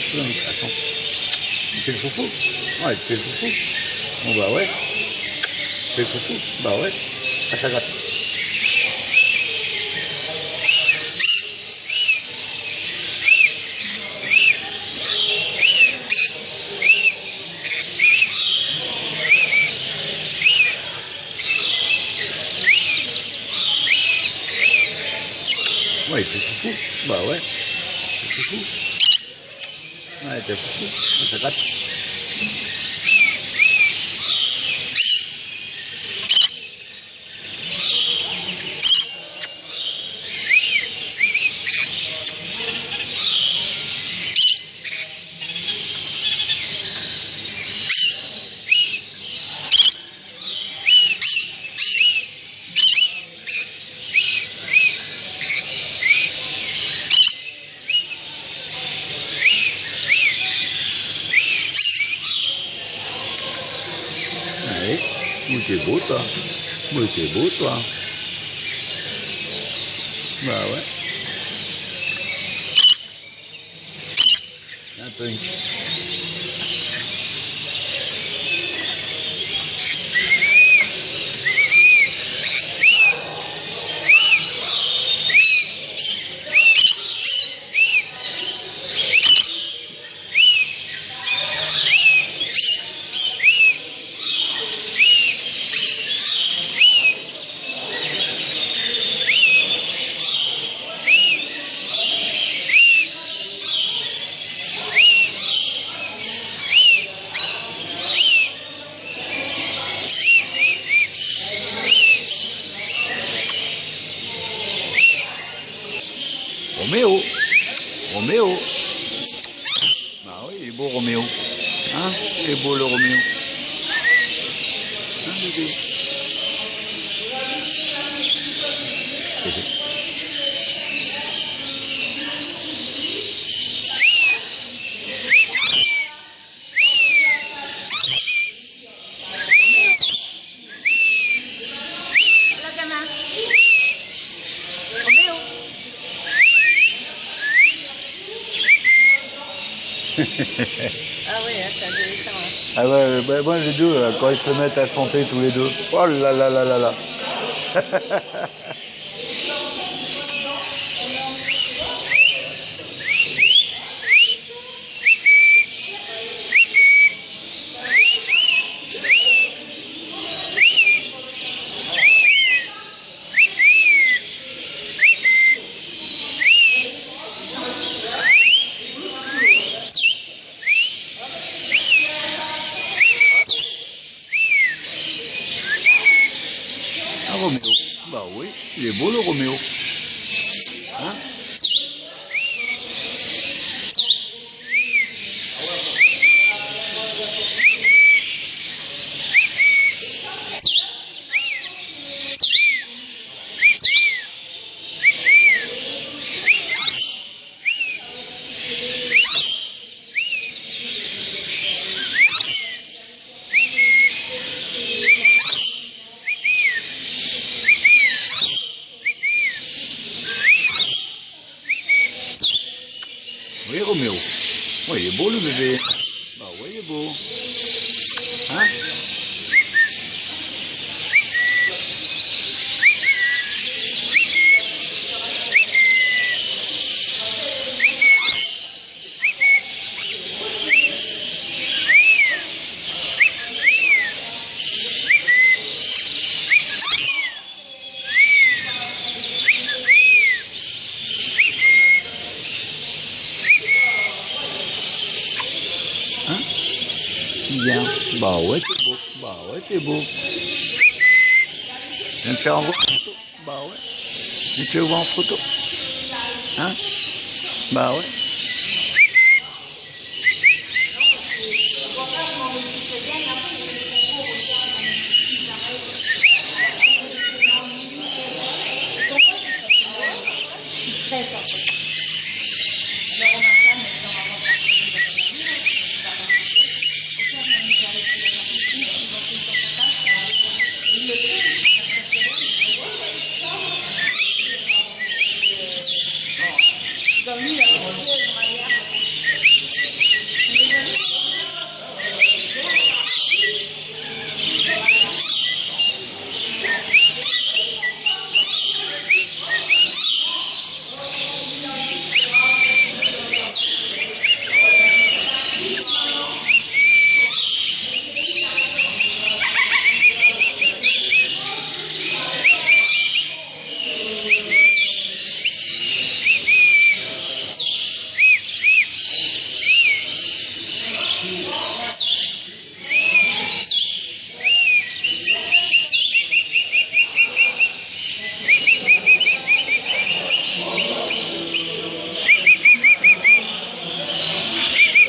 Attends. Tu fais le foufou? Ouais, tu fais le foufou. Bon bah ouais. Tu fais le foufou? Bah ouais. Ah, ça gratte. Ouais, il fait foufou. Bah ouais. Il fait foufou. Ouais, t'as foufou. Ça gratte. Allez, où t'es beau toi? Où t'es beau toi? Bah ouais. Un punk. Roméo, Roméo. Bah oui, il est beau Roméo. Hein? Il est beau le Roméo. Hein, bébé? Hola, Cama. Romeo. Ah oui, ça devait faire. Ah ouais, bah, moi les deux, quand ils se mettent à chanter tous les deux. Oh là là là là là. Un Roméo. Bah oui, il est beau le Roméo. Hein? Oui, Roméo. Oui, il est beau le bébé. Bah oui, il est beau. Hein? Hein? Bien. Bah ouais, t'es beau. Bah ouais, t'es beau. Viens me faire envoyer en photo. Bah ouais. Je te vois en photo. Hein? Bah ouais.